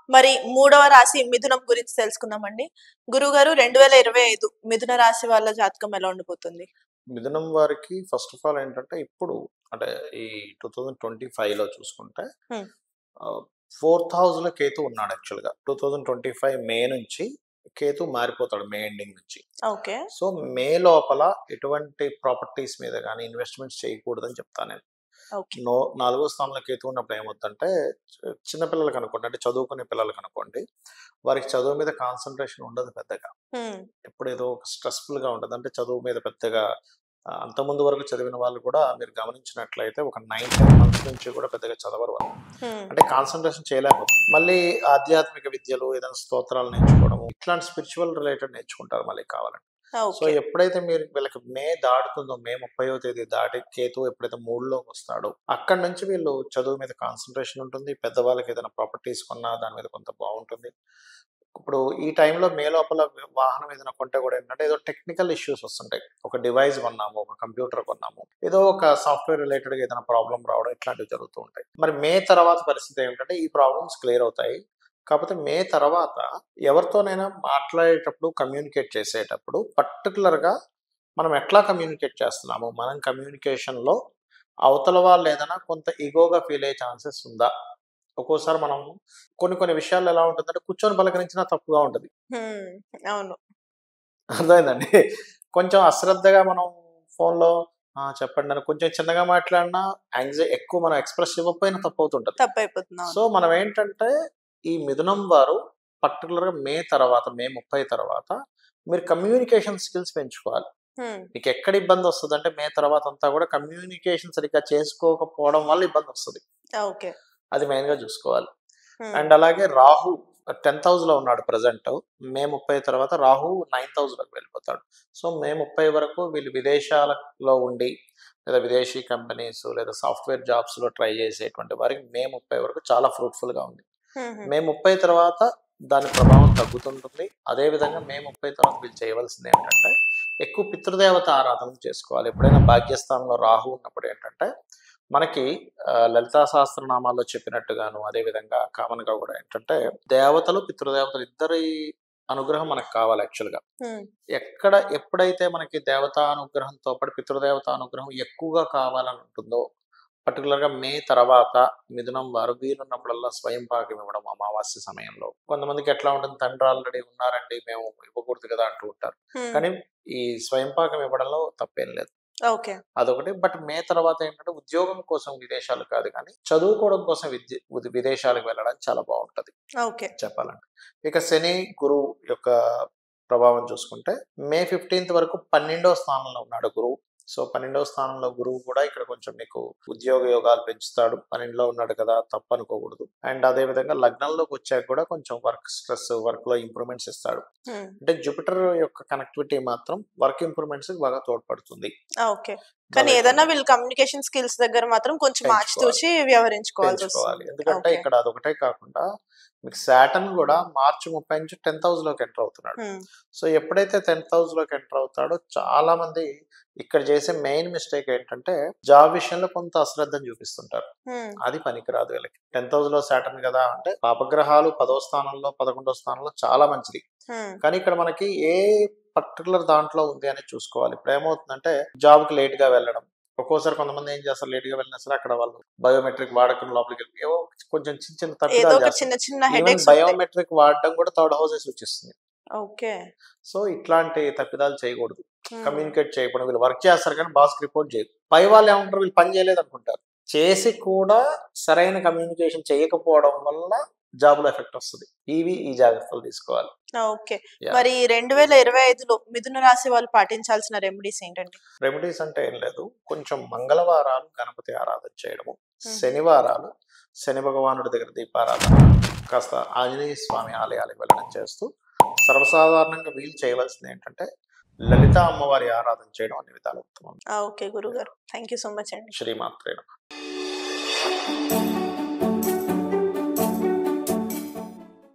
మరి మూడవ రాశి మిథునం గురించి తెలుసుకుందామండి. గురుగారు 2025 మిథున రాశి వాళ్ళ జాతకం ఎలా ఉండిపోతుంది? మిథునం వారికి ఫస్ట్ ఆఫ్ ఆల్ ఏంటంటే ఇప్పుడు అంటే ఈ 2025లో చూసుకుంటే హ్మ్. 4th హౌస్‌లో కేతు ఉన్నాడు యాక్చువల్‌గా. 2025 మే నుంచి కేతు మారిపోతాడు మే ఎండింగ్ నుంచి. ఓకే. సో, మే లోపల ఎటువంటి ప్రాపర్టీస్ మీద గాని ఇన్వెస్ట్‌మెంట్స్ చేయకూడదని చెప్తాను నేను. ఓకే. నాలుగో స్థానంలో కేతు ఉన్నప్పుడు ఏమవుద్దంటే చిన్న పిల్లలకనుకోండి, అంటే చదువుకునే పిల్లలకనుకోండి, వారికి చదువు మీద కాన్సంట్రేషన్ ఉండదు పెద్దగా. హ్మ్. ఎప్పుడేదో ఒక స్ట్రెస్‌ఫుల్‌గా ఉంటది. అంటే చదువు మీద పెద్దగా అంతకుముందు వరకు చదివిన వాళ్ళు కూడా మీరు గమనించినట్లయితే ఒక 9, 10 మంత్స్ నుంచి కూడా పెద్దగా చదవరు వాళ్ళు. హ్మ్. అంటే కాన్సంట్రేషన్ చేయలేకపోతారు. మళ్ళీ ఆధ్యాత్మిక విద్యలు, ఏదైనా స్తోత్రాలు నేర్చుకోవడము, ఇట్లాంటి స్పిరిచువల్ రిలేటెడ్ నేర్చుకుంటారు మళ్ళీ కావాలంటే. So, okay. ఎప్పుడైతే మీరు వీళ్ళకి మే దాటుతుందో, మే 30వ తేదీ దాటి కేతు ఎప్పుడైతే 3లోకొస్తాడో, అక్కడి నుంచి వీళ్ళు చదువు మీద కాన్సంట్రేషన్ ఉంటుంది. పెద్దవాళ్ళకి ఏదైనా ప్రాపర్టీస్ కొన్నా దాని మీద కొంత బావుంటుంది. ఇప్పుడు ఈ టైంలో మే లోపల వాహనం ఏదైనా కొంటే కూడా ఏంటంటే ఏదో టెక్నికల్ ఇష్యూస్ వస్తుంటాయి. ఒక డివైస్ కొన్నాము, ఒక కంప్యూటర్ కొన్నాము, ఏదో ఒక సాఫ్ట్‌వేర్ రిలేటెడ్‌గా ఏదైనా ప్రాబ్లమ్ రావడం ఇట్లాంటివి జరుగుతూ ఉంటాయి. మరి మే తర్వాత పరిస్థితి ఏమిటంటే ఈ ప్రాబ్లమ్స్ క్లియర్ అవుతాయి. కాకపోతే మే తర్వాత ఎవరితోనైనా మాట్లాడేటప్పుడు, కమ్యూనికేట్ చేసేటప్పుడు పర్టిక్యులర్‌గా మనం ఎట్లా కమ్యూనికేట్ చేస్తున్నాము? మనం కమ్యూనికేషన్‌లో అవతల వాళ్ళు ఏదైనా కొంత ఇగోగా ఫీల్ అయ్యే ఛాన్సెస్ ఉందా? ఒక్కోసారి మనం కొన్ని కొన్ని విషయాల్లో ఎలా ఉంటుందంటే కూర్చొని పలకరించినా తప్పుగా ఉంటది. హ్మ్. అవును. అర్థమైందండి. కొంచెం అశ్రద్ధగా మనం ఫోన్‌లో చెప్పండి అని కొంచెం చిన్నగా మాట్లాడినా ఎక్కువ మనం ఎక్స్‌ప్రెస్ ఇవ్వకపోయినా తప్పవుతుంటది. తప్పైపోతుంది. సో, అవును. మనం ఏంటంటే ఈ మిథునం వారు పర్టిక్యులర్‌గా మే తర్వాత, మే 30 తర్వాత మీరు కమ్యూనికేషన్ స్కిల్స్ పెంచుకోవాలి. హ్మ్. మీకెక్కడ ఇబ్బందొస్తదంటే మే తర్వాతంతా గూడా కమ్యూనికేషన్ సరిగ్గా చేసుకోకపోవడం వల్ల ఇబ్బందొస్తది. ఓకే. అది మెయిన్‌గా జూసుకోవాలి. హ్మ్. అండ్ అలాగే రాహు 10th హౌస్‌లో ఉన్నాడు ప్రెజెంట్. మే 30 తర్వాత రాహు 9th హౌస్‌లోకి వెళ్ళిపోతాడు. సో, మే 30 వరకు వీళ్ళు విదేశాలలో ఉండి, లేదా విదేశీ కంపెనీస్ లేదా సాఫ్ట్‌వేర్ జాబ్స్‌లో ట్రై చేసేటువంటి వారికి మే 30 వరకు చాలా ఫ్రూట్‌ఫుల్‌గా ఉంది. హుహు. మే 30 తర్వాత దాని ప్రభావం తగ్గుతుంటుంది. అదే విధంగా మే 30 తర్వాత వీళ్ళు చేయవలసిందేంటంటే, ఎక్కువ పితృదేవత ఆరాధన చేసుకోవాలి. ఎప్పుడైనా భాగ్యస్థానంలో రాహు ఉన్నప్పుడు ఏంటంటే, మనకి లలితా సహస్రనామాల్లో చెప్పినట్టుగాను, అదే విధంగా కామన్‌గా గూడా ఏంటంటే, దేవతలు, పితృదేవతలు ఇద్దరి అనుగ్రహం మనకు కావాలి యాక్చువల్‌గా. హ్మ్. ఎప్పుడైతే మనకి దేవతా అనుగ్రహంతో పాటు పితృదేవతా అనుగ్రహం ఎక్కువగా కావాలని ఉంటుందో, పర్టిక్యులర్‌గా మే తర్వాత మిథునం వారు వీలున్నప్పుడల్లా స్వయం పాకం ఇవ్వడం అమావాస్య సమయంలో. కొంతమందికి ఎట్లా ఉంటుంది, తండ్రి ఆల్రెడీ ఉన్నారండి, మేము ఇవ్వకూడదు కదా అంటూ ఉంటారు. హ్మ్. కానీ ఈ స్వయం పాకం ఇవ్వడంలో తప్పేం లేదు. ఓకే. అదొకటి. బట్ మే తర్వాత ఏంటంటే ఉద్యోగం కోసం విదేశాలు కాదు కానీ, చదువుకోవడం కోసం విదేశాలకు వెళ్ళడం చాలా బావుంటది ఓకే. చెప్పాలంటే. ఇక శని, గురువు యొక్క ప్రభావం చూసుకుంటే మే 15th వరకు 12వ స్థానంలో ఉన్నాడు గురువు. సో, 12వ స్థానంలో గురువు కూడా ఇక్కడ కొంచెం మీకు ఉద్యోగ యోగాలు పెంచుతాడు. 12లో ఉన్నాడు కదా! తప్పనుకోకూడదు. అండ్ అదే విధంగా లగ్నంలోకొచ్చాక కూడా కొంచెం వర్క్ స్ట్రెస్, వర్క్‌లో ఇంప్రూవ్‌మెంట్స్ ఇస్తాడు. హ్మ్. అంటే జూపిటర్ యొక్క కనెక్టివిటీ మాత్రం వర్క్ ఇంప్రూవ్‌మెంట్స్‌కి బాగా తోడ్పడుతుంది. ఓకే. కానీ ఏదన్నా వీళ్ళు కమ్యూనికేషన్ స్కిల్స్ దగ్గర మాత్రం కొంచెం పెంచుకోవాలి. ఆచితూచి వ్యవహరించుకోవాల్సొస్తుంది. పెంచుకోవాలి. ఎందుకంటే ఓకే. ఇక్కడ అదొకటే కాకుండా మీకు సాటర్న్ గూడా మార్చి 30 నుంచి 10th హౌస్‌లోకి ఎంటర్ అవుతున్నాడు. హ్మ్. సో, ఎప్పుడైతే 10th హౌస్‌లోకి ఎంటర్ అవుతాడో చాలామంది ఇక్కడ చేసే మెయిన్ మిస్టేక్ ఏంటంటే జాబ్ విషయంలో కొంత అశ్రద్ధను చూపిస్తుంటారు. హ్మ్. అది పనికిరాదు వీళ్ళకి. 10th హౌస్‌లో సాటర్న్ గదా! అంటే పాపగ్రహాలు 10వ స్థానంలో, 11వ స్థానంలో చాలా మంచిది. హ్మ్. కానీ ఇక్కడ మనకి ఏ పర్టిక్యులర్ దాంట్లో ఉంది అనేది చూసుకోవాలి. ఇప్పుడేమవుతుందంటే జాబ్‌కి లేట్‌గా వెళ్ళడం. ఒక్కోసారి కొంతమంది ఏం చేస్తారు, లేట్‌గా వెళ్ళినా సరే అక్కడ వాళ్ళు బయోమెట్రిక్ వాడకుండా లోపలికెళ్ళి ఏవో కొంచెం చిన్న చిన్న ఏదో తప్పిదాలు ఒక చేస్తారు. చిన్న చిన్న ఈవెన్ హెడేక్స్ ఉంటాయి. బయోమెట్రిక్ వాడడం కూడా థర్డ్ హౌసే సూచిస్తుంది. ఓకే. సో, ఇట్లాంటి తప్పిదాలు చేయకూడదు. హ్మ్. కమ్యూనికేట్ చేయకపోవడం. వీళ్ళు వర్క్ చేస్తారు కానీ బాస్‌కి రిపోర్ట్ చేయరు. పై వాళ్ళు ఏమంటారు, వీళ్ళు పని చేయలేదనుకుంటారు. చేసి కూడా సరైన కమ్యూనికేషన్ చేయకపోవడం వల్ల జాబ్‌లో ఎఫెక్ట్ వస్తది. ఈ జాగ్రత్తలు తీసుకోవాలి. ఓకే. యాహ్! మరి 2025లో మిథున రాశి వాళ్ళు పాటించాల్సిన రెమెడీస్ ఏంటండి? రెమెడీస్ అంటే ఏం లేదు. కొంచెం మంగళవారాలు గణపతి ఆరాధన చేయడము, హుహు. శనివారాలు శని భగవానుడి దగ్గర దీపారాధన, కాస్త ఆంజనేయ స్వామి ఆలయాలకు వెళ్ళడం చేస్తూ, సర్వసాధారణంగా వీళ్ళు చేయవలసిందేంటంటే, లలితా అమ్మవారి ఆరాధన చేయడం అన్ని విధాలా ఉత్తమం. ఓకే గురుగారు. థాంక్ యూ సో మచ్ అండి. శ్రీమాత్రే నమః.